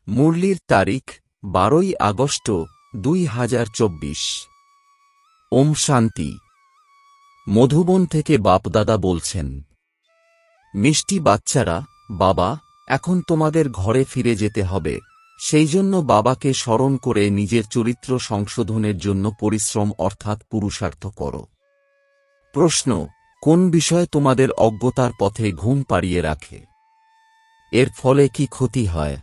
মুরলির তারিখ 12ই আগস্ট 2024। ওম শান্তি। মধুবন থেকে বাপদাদা বলছেন, মিষ্টি বাচ্চারা, বাবা, এখন তোমাদের ঘরে ফিরে যেতে হবে, সেই জন্য বাবাকে স্মরণ করে নিজের চরিত্র সংশোধনের জন্য পরিশ্রম অর্থাৎ পুরুষার্থ করো। প্রশ্ন, কোন বিষয় তোমাদের অজ্ঞতার পথে ঘুম পাড়িয়ে রাখে? এর ফলে কি ক্ষতি হয়?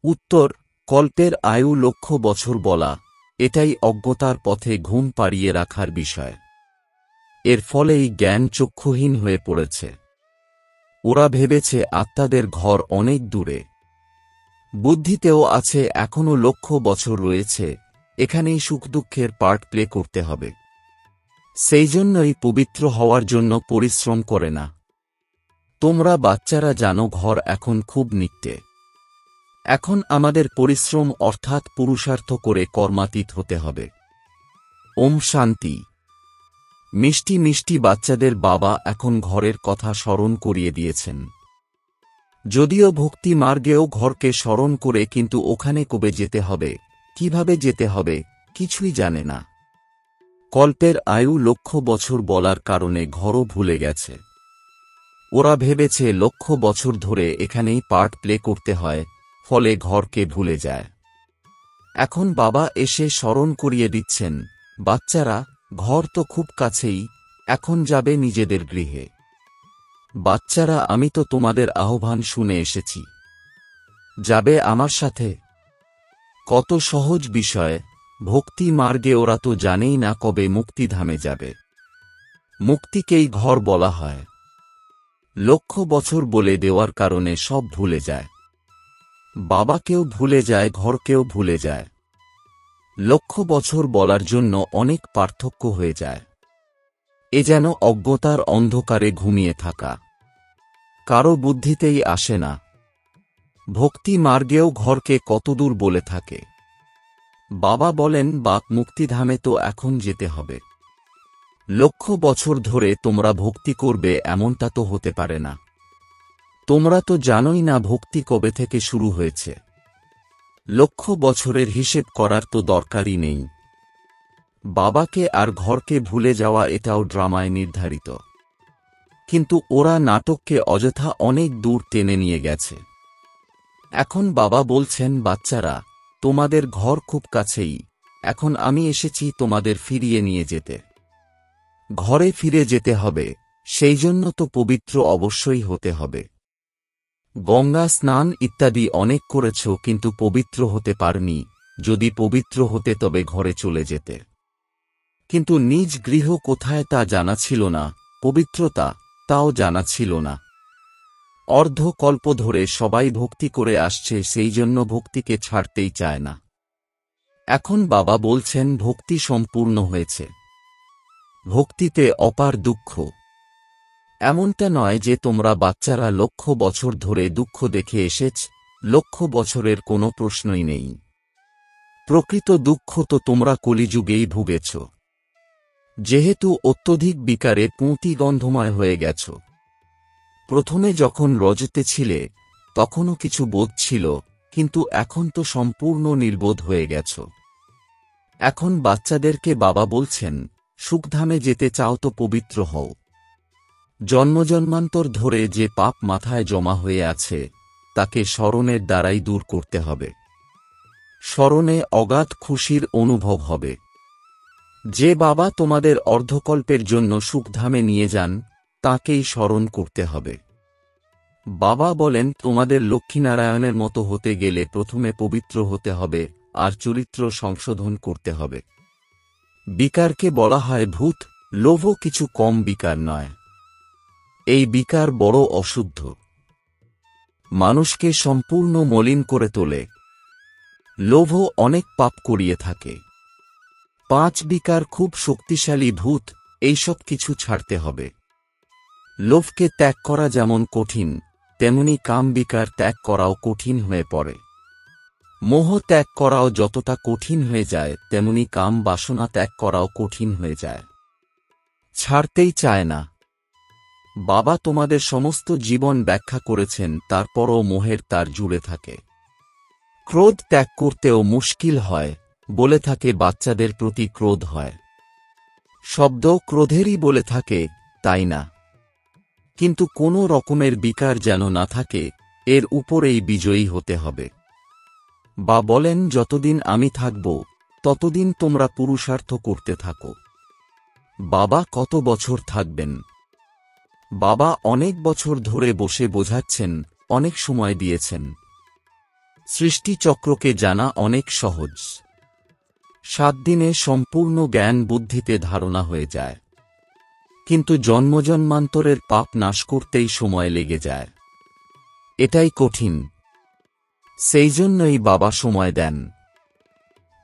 উত্তর, কল্পের আয়ু লক্ষ বছর বলা, এটাই অজ্ঞতার পথে ঘুম পাড়িয়ে রাখার বিষয়। এর ফলেই জ্ঞান চক্ষুহীন হয়ে পড়েছে। ওরা ভেবেছে আত্মাদের ঘর অনেক দূরে। বুদ্ধিতেও আছে এখনো লক্ষ বছর রয়েছে, এখানেই সুখ দুঃখের পার্ট প্লে করতে হবে। সেই জন্যই পবিত্র হওয়ার জন্য পরিশ্রম করে না। তোমরা বাচ্চারা জানো ঘর এখন খুব নিত্যে। এখন আমাদের পরিশ্রম অর্থাৎ পুরুষার্থ করে কর্মাতীত হতে হবে। ওম শান্তি। মিষ্টি মিষ্টি বাচ্চাদের বাবা এখন ঘরের কথা স্মরণ করিয়ে দিয়েছেন। যদিও ভক্তি মার্গেও ঘরকে স্মরণ করে, কিন্তু ওখানে কবে যেতে হবে, কিভাবে যেতে হবে, কিছুই জানে না। কল্পের আয়ু লক্ষ বছর বলার কারণে ঘরও ভুলে গেছে। ওরা ভেবেছে লক্ষ বছর ধরে এখানেই পার্ট প্লে করতে হয়, ফলে ঘরকে ভুলে যায়। এখন বাবা এসে স্মরণ করিয়ে দিচ্ছেন, বাচ্চারা, ঘর তো খুব কাছেই, এখন যাবে নিজেদের গৃহে। বাচ্চারা, আমি তো তোমাদের আহ্বান শুনে এসেছি, যাবে আমার সাথে। কত সহজ বিষয়। ভক্তি মার্গে ওরা তো জানেই না কবে মুক্তিধামে যাবে। মুক্তিকেই ঘর বলা হয়। লক্ষ বছর বলে দেওয়ার কারণে সব ভুলে যায়। বাবাকেও ভুলে যায়, ঘরকেও ভুলে যায়। লক্ষ বছর বলার জন্য অনেক পার্থক্য হয়ে যায়। এ যেন অজ্ঞতার অন্ধকারে ঘুমিয়ে থাকা। কারো বুদ্ধিতেই আসে না। ভক্তি মার্গেও ঘরকে কতদূর বলে থাকে। বাবা বলেন, বাক মুক্তিধামে তো এখন যেতে হবে। লক্ষ বছর ধরে তোমরা ভক্তি করবে এমনটা তো হতে পারে না। তোমরা তো জানোই না ভক্তি কবে থেকে শুরু হয়েছে। লক্ষ বছরের হিসেব করার তো দরকারই নেই। বাবাকে আর ঘরকে ভুলে যাওয়া এটাও ড্রামায় নির্ধারিত। কিন্তু ওরা নাটককে অযথা অনেক দূর টেনে নিয়ে গেছে। এখন বাবা বলছেন, বাচ্চারা, তোমাদের ঘর খুব কাছেই, এখন আমি এসেছি তোমাদের ফিরিয়ে নিয়ে যেতে। ঘরে ফিরে যেতে হবে, সেই জন্য তো পবিত্র অবশ্যই হতে হবে। গঙ্গা স্নান ইত্যাদি অনেক করেছ, কিন্তু পবিত্র হতে পারনি। যদি পবিত্র হতে তবে ঘরে চলে যেতে। কিন্তু নিজ গৃহ কোথায় তা জানা ছিল না, পবিত্রতা তাও জানা ছিল না। অর্ধকল্প ধরে সবাই ভক্তি করে আসছে, সেই জন্য ভক্তিকে ছাড়তেই চায় না। এখন বাবা বলছেন, ভক্তি সম্পূর্ণ হয়েছে। ভক্তিতে অপার দুঃখ। এমনটা নয় যে তোমরা বাচ্চারা লক্ষ বছর ধরে দুঃখ দেখে এসেছ, লক্ষ বছরের কোনো প্রশ্নই নেই। প্রকৃত দুঃখ তো তোমরা কলিযুগেই ভুগেছ। যেহেতু অত্যধিক বিকারে পুঁতিগন্ধময় হয়ে গেছ। প্রথমে যখন রজতে ছিলে তখনও কিছু বোধ ছিল, কিন্তু এখন তো সম্পূর্ণ নির্বোধ হয়ে গেছ। এখন বাচ্চাদেরকে বাবা বলছেন, সুখধামে যেতে চাও তো পবিত্র হও। জন্মজন্মান্তর ধরে যে পাপ মাথায় জমা হয়ে আছে, তাকে স্মরণের দ্বারাই দূর করতে হবে। স্মরণে অগাধ খুশির অনুভব হবে। যে বাবা তোমাদের অর্ধকল্পের জন্য সুখধামে নিয়ে যান, তাকেই স্মরণ করতে হবে। বাবা বলেন, তোমাদের লক্ষ্মীনারায়ণের মতো হতে গেলে প্রথমে পবিত্র হতে হবে আর চরিত্র সংশোধন করতে হবে। বিকারকে বলা হয় ভূত। লোভও কিছু কম বিকার নয়। এই বিকার বড় অশুদ্ধ। মানুষকে সম্পূর্ণ মলিন করে তোলে। লোভও অনেক পাপ করিয়ে থাকে। 5 বিকার খুব শক্তিশালী ভূত, এইসব কিছু ছাড়তে হবে। লোভকে ত্যাগ করা যেমন কঠিন, তেমনি কাম বিকার ত্যাগ করাও কঠিন হয়ে পড়ে। মোহ ত্যাগ করাও যতটা কঠিন হয়ে যায়, তেমনি কাম বাসনা ত্যাগ করাও কঠিন হয়ে যায়। ছাড়তেই চায় না। বাবা তোমাদের সমস্ত জীবন ব্যাখ্যা করেছেন, তারপরও মোহের তার জুড়ে থাকে। ক্রোধ ত্যাগ করতেও মুশকিল হয়, বলে থাকে বাচ্চাদের প্রতি ক্রোধ হয়। শব্দ ক্রোধেরই বলে থাকে, তাই না? কিন্তু কোনো রকমের বিকার যেন না থাকে, এর উপরেই বিজয়ী হতে হবে। বা বলেন, যতদিন আমি থাকব ততদিন তোমরা পুরুষার্থ করতে থাকো। বাবা কত বছর থাকবেন? বাবা অনেক বছর ধরে বসে বোঝাচ্ছেন, অনেক সময় দিয়েছেন। সৃষ্টিচক্রকে জানা অনেক সহজ। 7 দিনে সম্পূর্ণ জ্ঞান বুদ্ধিতে ধারণা হয়ে যায়। কিন্তু জন্মজন্মান্তরের পাপ নাশ করতেই সময় লেগে যায়। এটাই কঠিন। সেই জন্যই বাবা সময় দেন।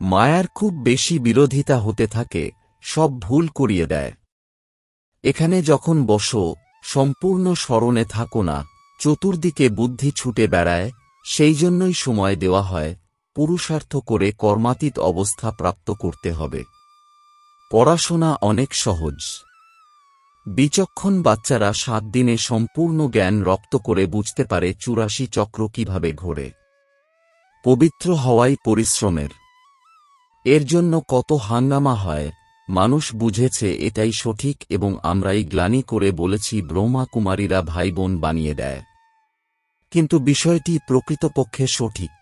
মায়ার খুব বেশি বিরোধিতা হতে থাকে, সব ভুল করিয়ে দেয়। এখানে যখন বসো, সম্পূর্ণ স্মরণে থাকো না, চতুর্দিকে বুদ্ধি ছুটে বেড়ায়, সেই জন্যই সময় দেওয়া হয়। পুরুষার্থ করে কর্মাতীত অবস্থা প্রাপ্ত করতে হবে। পড়াশোনা অনেক সহজ। বিচক্ষণ বাচ্চারা 7 দিনে সম্পূর্ণ জ্ঞান রপ্ত করে বুঝতে পারে 84 চক্র কিভাবে ঘোরে। পবিত্র হওয়াই পরিশ্রমের। এর জন্য কত হাঙ্গামা হয়, মানুষ বুঝেছে এটাই সঠিক এবং আমরাই গ্লানি করে বলেছি ব্রহ্মা কুমারীরা ভাই বোন বানিয়ে দেয়। কিন্তু বিষয়টি প্রকৃতপক্ষে সঠিক।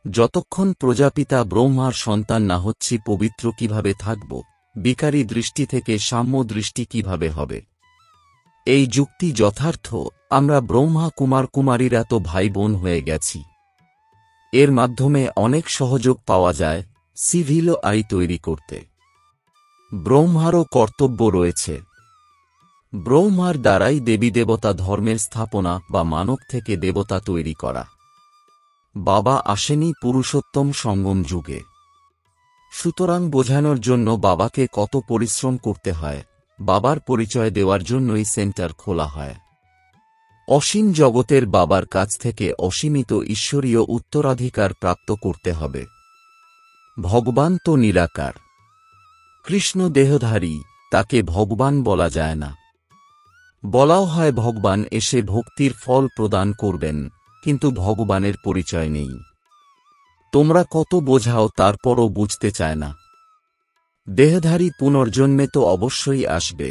যতক্ষণ প্রজাপিতা ব্রহ্মার সন্তান না হচ্ছি পবিত্র কিভাবে থাকব, বিকারী দৃষ্টি থেকে সাম্য দৃষ্টি কিভাবে হবে? এই যুক্তি যথার্থ। আমরা ব্রহ্মা কুমার কুমারীরা তো ভাই বোন হয়ে গেছি। এর মাধ্যমে অনেক সহযোগ পাওয়া যায় সিভিল আই তৈরি করতে। ব্রহ্মারও কর্তব্য রয়েছে। ব্রহ্মার দ্বারাই দেবী দেবতা ধর্মের স্থাপনা বা মানব থেকে দেবতা তৈরি করা। বাবা আসেনি পুরুষোত্তম সঙ্গম যুগে। সুতরাং বোঝানোর জন্য বাবাকে কত পরিশ্রম করতে হয়। বাবার পরিচয় দেওয়ার জন্যই সেন্টার খোলা হয়। অসীম জগতের বাবার কাছ থেকে অসীমিত ঈশ্বরীয় উত্তরাধিকার প্রাপ্ত করতে হবে। ভগবান তো নিরাকার। কৃষ্ণ দেহধারী, তাকে ভগবান বলা যায় না। বলাও হয় ভগবান এসে ভক্তির ফল প্রদান করবেন, কিন্তু ভগবানের পরিচয় নেই। তোমরা কত বোঝাও, তারপরও বুঝতে চায় না। দেহধারী পুনর্জন্মে তো অবশ্যই আসবে।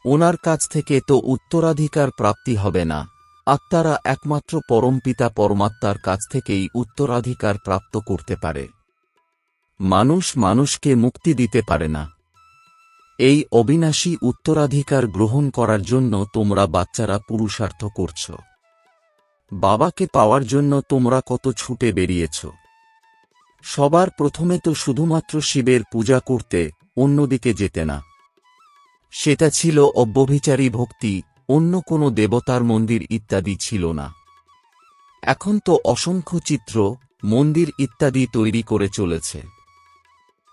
ওনার কাছ থেকে তো উত্তরাধিকার প্রাপ্তি হবে না। আত্মারা একমাত্র পরমপিতা পরমাত্মার কাছ থেকেই উত্তরাধিকার প্রাপ্ত করতে পারে। মানুষ মানুষকে মুক্তি দিতে পারে না। এই অবিনাশী উত্তরাধিকার গ্রহণ করার জন্য তোমরা বাচ্চারা পুরুষার্থ করছ। বাবাকে পাওয়ার জন্য তোমরা কত ছুটে বেরিয়েছ। সবার প্রথমে তো শুধুমাত্র শিবের পূজা করতে, অন্যদিকে যেতে না। সেটা ছিল অব্যভিচারী ভক্তি, অন্য কোনো দেবতার মন্দির ইত্যাদি ছিল না। এখন তো অসংখ্য চিত্র, মন্দির ইত্যাদি তৈরি করে চলেছে।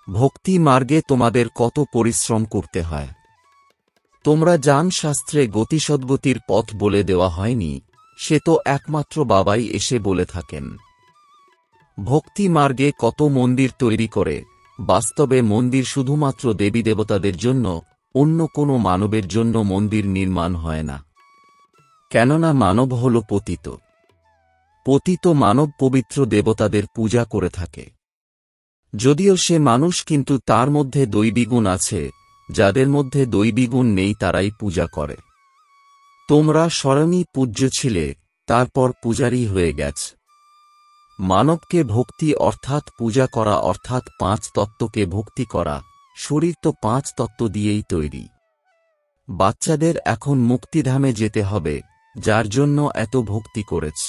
ভক্তি মার্গে তোমাদের কত পরিশ্রম করতে হয়। তোমরা জান, শাস্ত্রে গতিসদ্গতির পথ বলে দেওয়া হয়নি, সে তো একমাত্র বাবাই এসে বলে থাকেন। ভক্তি মার্গে কত মন্দির তৈরি করে, বাস্তবে মন্দির শুধুমাত্র দেবী দেবতাদের জন্য, অন্য কোনো মানবের জন্য মন্দির নির্মাণ হয় না। কেননা মানব হল পতিত। পতিত মানব পবিত্র দেবতাদের পূজা করে থাকে। যদিও সে মানুষ, কিন্তু তার মধ্যে দৈবী গুণ আছে। যাদের মধ্যে দৈবী গুণ নেই তারাই পূজা করে। তোমরা স্বয়ংই পূজ্য ছিলে, তারপর পূজারী হয়ে গেছ। মানবকে ভক্তি অর্থাৎ পূজা করা, অর্থাৎ 5 তত্ত্বকে ভক্তি করা। শরীর তো 5 তত্ত্ব দিয়েই তৈরি। বাচ্চাদের এখন মুক্তিধামে যেতে হবে, যার জন্য এত ভক্তি করেছ।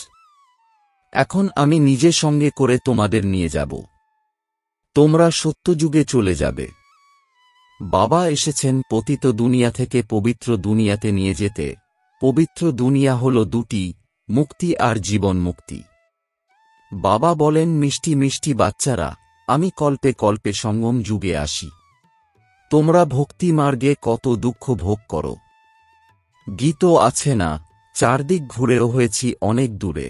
এখন আমি নিজে সঙ্গে করে তোমাদের নিয়ে যাব। তোমরা সত্যযুগে চলে যাবে। বাবা এসেছেন পতিত দুনিয়া থেকে পবিত্র দুনিয়াতে নিয়ে যেতে। পবিত্র দুনিয়া হল দুটি, মুক্তি আর জীবন মুক্তি। বাবা বলেন, মিষ্টি মিষ্টি বাচ্চারা, আমি কল্পে কল্পে সঙ্গম যুগে আসি। তোমরা ভক্তি মার্গে কত দুঃখ ভোগ করো। গীত আছে না, চারদিক ঘুরেও হয়েছি অনেক দূরে।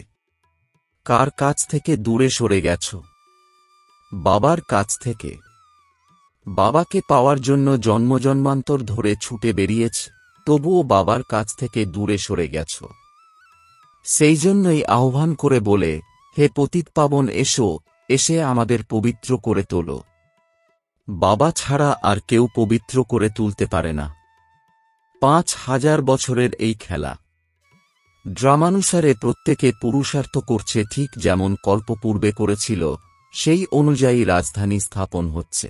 কার কাছ থেকে দূরে সরে গেছ? বাবার কাছ থেকে। বাবাকে পাওয়ার জন্য জন্মজন্মান্তর ধরে ছুটে বেরিয়েছ, তবুও বাবার কাছ থেকে দূরে সরে গেছ। সেই জন্যই আহ্বান করে বলে, হে পতিতপাবন এসো, এসে আমাদের পবিত্র করে তোলো। বাবা ছাড়া আর কেউ পবিত্র করে তুলতে পারে না। 5000 বছরের এই খেলা। ড্রামানুসারে প্রত্যেকে পুরুষার্থ করছে, ঠিক যেমন কল্পপূর্বে করেছিল, সেই অনুযায়ী রাজধানী স্থাপন হচ্ছে।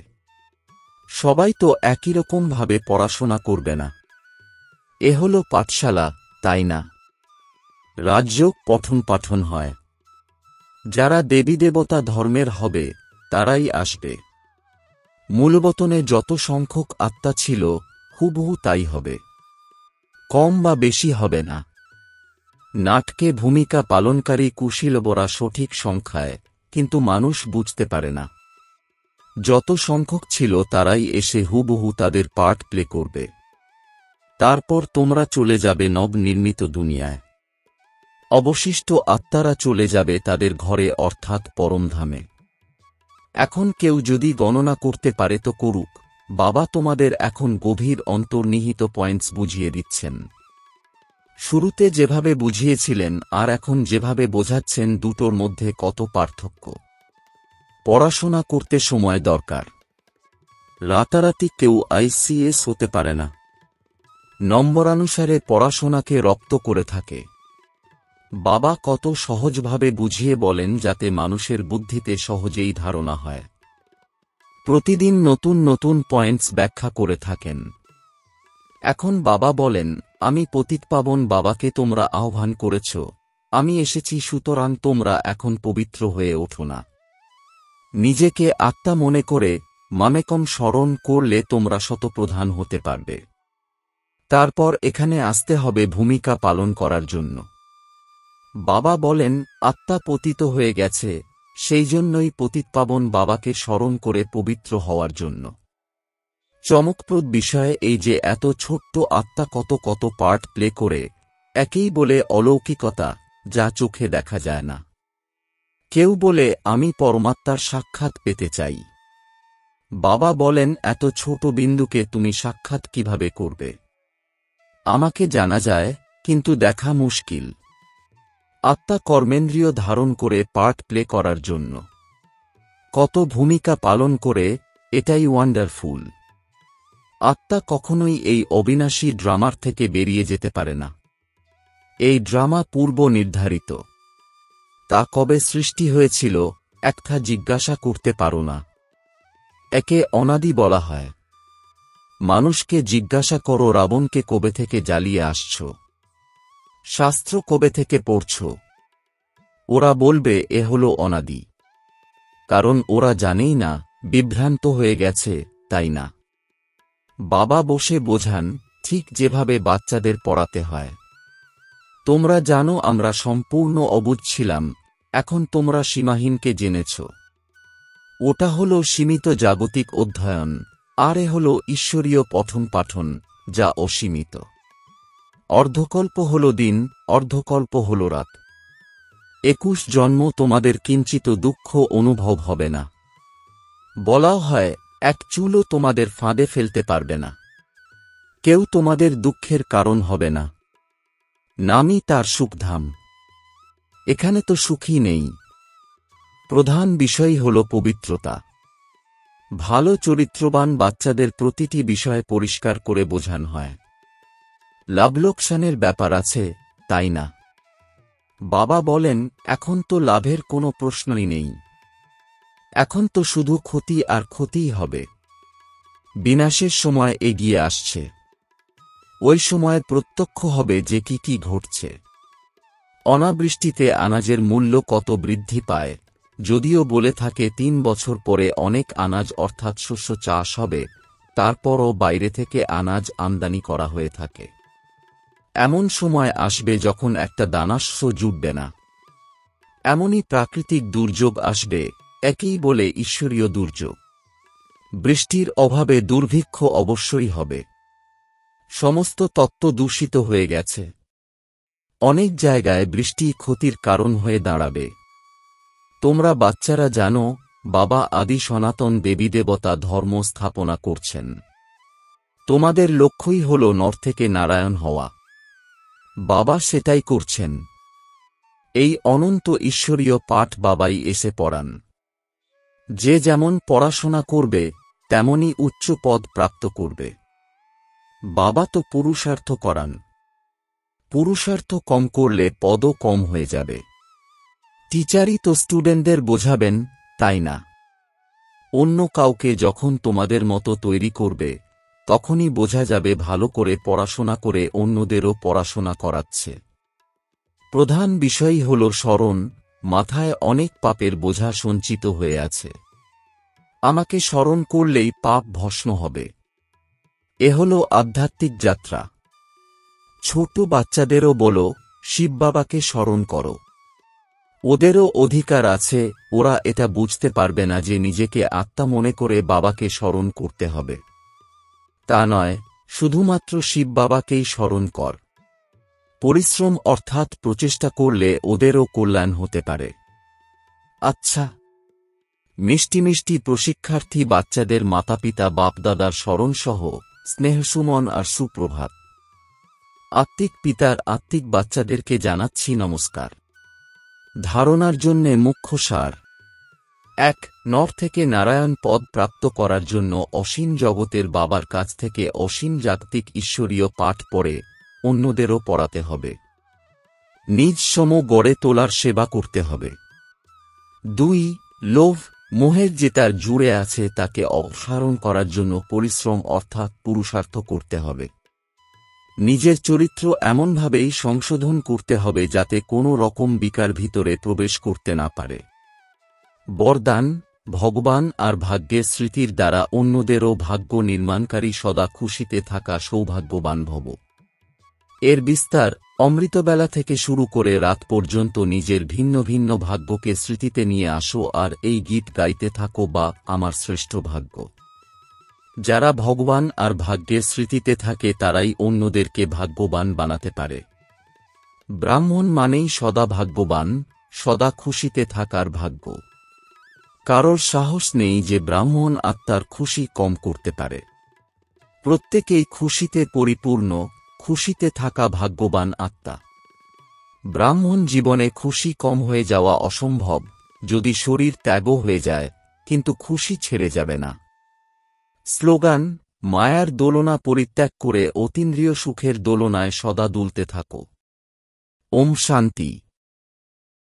সবাই তো একই রকম ভাবে পড়াশোনা করবে না। এ হল পাঠশালা, তাই না? রাজ্য পঠন পাঠন হয়। যারা দেবী দেবতা ধর্মের হবে তারাই আসবে। মূলবতনে যত সংখ্যক আত্মা ছিল হুবহু তাই হবে, কম বা বেশি হবে না। নাটকে ভূমিকা পালনকারী কুশীলবরা সঠিক সংখ্যায়, কিন্তু মানুষ বুঝতে পারে না। যত সংখ্যক ছিল তারাই এসে হুবহু তাদের পার্ট প্লে করবে। তারপর তোমরা চলে যাবে নবনির্মিত দুনিয়ায়। অবশিষ্ট আত্মারা চলে যাবে তাদের ঘরে, অর্থাৎ পরমধামে। এখন কেউ যদি গণনা করতে পারে তো করুক। বাবা তোমাদের এখন গভীর অন্তর্নিহিত পয়েন্টস বুঝিয়ে দিচ্ছেন। শুরুতে যেভাবে বুঝিয়েছিলেন আর এখন যেভাবে বোঝাচ্ছেন, দুটোর মধ্যে কত পার্থক্য। পড়াশোনা করতে সময় দরকার। রাতারাতি কেউ আইসিএস হতে পারে না। নম্বরানুসারে পড়াশোনাকে রপ্ত করে থাকে। বাবা কত সহজভাবে বুঝিয়ে বলেন যাতে মানুষের বুদ্ধিতে সহজেই ধারণা হয়। প্রতিদিন নতুন নতুন পয়েন্টস ব্যাখ্যা করে থাকেন। এখন বাবা বলেন, আমি পতিতপাবন বাবাকে তোমরা আহ্বান করেছ, আমি এসেছি, সুতরাং তোমরা এখন পবিত্র হয়ে ওঠো না। নিজেকে আত্মা মনে করে মামেকম স্মরণ করলে তোমরা শতপ্রধান হতে পারবে। তারপর এখানে আসতে হবে ভূমিকা পালন করার জন্য। বাবা বলেন, আত্মা পতিত হয়ে গেছে, সেই জন্যই পতিতপাবন বাবাকে স্মরণ করে পবিত্র হওয়ার জন্য। চমকপ্রদ বিষয় এই যে এত ছোট্ট আত্মা কত কত পার্ট প্লে করে, একেই বলে অলৌকিকতা, যা চোখে দেখা যায় না। কেউ বলে আমি পরমাত্মার সাক্ষাৎ পেতে চাই। বাবা বলেন, এত ছোট বিন্দুকে তুমি সাক্ষাৎ কিভাবে করবে? আমাকে জানা যায়, কিন্তু দেখা মুশকিল। আত্মা কর্মেন্দ্রিয় ধারণ করে পার্ট প্লে করার জন্য কত ভূমিকা পালন করে, এটাই ওয়ান্ডারফুল। আত্মা কখনোই এই অবিনাশী ড্রামার থেকে বেরিয়ে যেতে পারে না। এই ড্রামা পূর্ব নির্ধারিত। তা কবে সৃষ্টি হয়েছিল একটা জিজ্ঞাসা করতে পারো না। একে অনাদি বলা হয়। মানুষকে জিজ্ঞাসা করো রাবণকে কবে থেকে জ্বালিয়ে আসছ, শাস্ত্র কবে থেকে পড়ছ, ওরা বলবে এ হল অনাদি। কারণ ওরা জানেই না, বিভ্রান্ত হয়ে গেছে, তাই না? বাবা বসে বোঝান, ঠিক যেভাবে বাচ্চাদের পড়াতে হয়। তোমরা জানো আমরা সম্পূর্ণ অবুঝ ছিলাম, এখন তোমরা সীমাহীনকে জেনেছ। ওটা হল সীমিত জাগতিক অধ্যয়ন, আর এ হল ঈশ্বরীয় পঠন পাঠন, যা অসীমিত। অর্ধকল্প হল দিন, অর্ধকল্প হল রাত। 21 জন্ম তোমাদের কিঞ্চিত দুঃখ অনুভব হবে না। বলা হয়, এক চুলও তোমাদের ফাঁদে ফেলতে পারবে না। কেউ তোমাদের দুঃখের কারণ হবে না। নামই তার সুখধাম। এখানে তো সুখই নেই। প্রধান বিষয় হল পবিত্রতা। ভালো চরিত্রবান বাচ্চাদের প্রতিটি বিষয়ে পরিষ্কার করে বোঝানো হয়। লাভ-লোকসানের ব্যাপার আছে, তাই না? বাবা বলেন, এখন তো লাভের কোনো প্রশ্নই নেই। এখন তো শুধু ক্ষতি আর ক্ষতিই হবে। বিনাশের সময় এগিয়ে আসছে। ওই সময় প্রত্যক্ষ হবে যে কি কি ঘটছে। অনাবৃষ্টিতে আনাজের মূল্য কত বৃদ্ধি পায়, যদিও বলে থাকে 3 বছর পরে অনেক আনাজ অর্থাৎ শস্য চাষ হবে, তারপরও বাইরে থেকে আনাজ আমদানি করা হয়ে থাকে। এমন সময় আসবে যখন একটা দানাশস্য জুটবে না। এমনই প্রাকৃতিক দুর্যোগ আসবে, একেই বলে ঈশ্বরীয় দুর্যোগ। বৃষ্টির অভাবে দুর্ভিক্ষ অবশ্যই হবে। সমস্ত তত্ত্ব দূষিত হয়ে গেছে। অনেক জায়গায় বৃষ্টি ক্ষতির কারণ হয়ে দাঁড়াবে। তোমরা বাচ্চারা জানো, বাবা আদি সনাতন দেবী দেবতা ধর্ম স্থাপনা করছেন। তোমাদের লক্ষ্যই হল নর থেকে নারায়ণ হওয়া। বাবা সেটাই করছেন। এই অনন্ত ঈশ্বরীয় পাঠ বাবাই এসে পড়ান। যে যেমন পড়াশোনা করবে তেমনি উচ্চ পদ প্রাপ্ত করবে। বাবা তো পুরুষার্থ করান। পুরুষার্থ কম করলে পদও কম হয়ে যাবে। টিচারই তো স্টুডেন্টদের বোঝাবেন, তাই না? অন্য কাউকে যখন তোমাদের মতো তৈরি করবে তখনই বোঝা যাবে ভালো করে পড়াশোনা করে অন্যদেরও পড়াশোনা করাচ্ছে। প্রধান বিষয় হল স্মরণ। মাথায় অনেক পাপের বোঝা সঞ্চিত হয়ে আছে। আমাকে স্মরণ করলেই পাপ ভস্ম হবে। এ হল আধ্যাত্মিক যাত্রা। ছোট বাচ্চাদেরও বলো, শিব বাবাকে স্মরণ করো। ওদেরও অধিকার আছে, ওরা এটা বুঝতে পারবে না যে নিজেকে আত্মা মনে করে বাবাকে স্মরণ করতে হবে। তা নয়, শুধুমাত্র শিব বাবাকেই স্মরণ কর। পরিশ্রম অর্থাৎ প্রচেষ্টা করলে ওদেরও কল্যাণ হতে পারে। আচ্ছা, মিষ্টি মিষ্টি প্রশিক্ষার্থী বাচ্চাদের মাতাপিতা বাপদাদার স্মরণসহ স্নেহসুমন আর সুপ্রভাত। আত্মিক পিতার আত্মিক বাচ্চাদেরকে জানাচ্ছি নমস্কার। ধারণার জন্যে মুখ্য সার। ১. নর থেকে নারায়ণ পদ প্রাপ্ত করার জন্য অসীম জগতের বাবার কাছ থেকে অসীম জাগতিক ঈশ্বরীয় পাঠ পড়ে অন্যদেরও পড়াতে হবে। নিজ সম গড়ে তোলার সেবা করতে হবে। ২. লোভ মোহের যেটার জুড়ে আছে তাকে অপসারণ করার জন্য পরিশ্রম অর্থাৎ পুরুষার্থ করতে হবে। নিজের চরিত্র এমনভাবেই সংশোধন করতে হবে যাতে কোনো রকম বিকার ভিতরে প্রবেশ করতে না পারে। বরদান ভগবান আর ভাগ্যের স্মৃতির দ্বারা অন্যদেরও ভাগ্য নির্মাণকারী সদা খুশিতে থাকা সৌভাগ্যবান ভব। এর বিস্তার অমৃতবেলা থেকে শুরু করে রাত পর্যন্ত নিজের ভিন্ন ভিন্ন ভাগ্যকে স্মৃতিতে নিয়ে আসো আর এই গীত গাইতে থাকো, বা আমার শ্রেষ্ঠ ভাগ্য। যারা ভগবান আর ভাগ্যের স্মৃতিতে থাকে তারাই অন্যদেরকে ভাগ্যবান বানাতে পারে। ব্রাহ্মণ মানেই সদা ভাগ্যবান, সদা খুশিতে থাকার ভাগ্য। কারোর সাহস নেই যে ব্রাহ্মণ আত্মার খুশি কম করতে পারে। প্রত্যেকেই খুশিতে পরিপূর্ণ, খুশিতে থাকা ভাগ্যবান আত্মা। ব্রাহ্মণ জীবনে খুশি কম হয়ে যাওয়া অসম্ভব, যদি শরীর ত্যাগও হয়ে যায়, কিন্তু খুশি ছেড়ে যাবে না। স্লোগান: মায়ার দোলনা পরিত্যাগ করে অতীন্দ্রিয় সুখের দোলনায় সদা দুলতে থাকো। ওম শান্তি।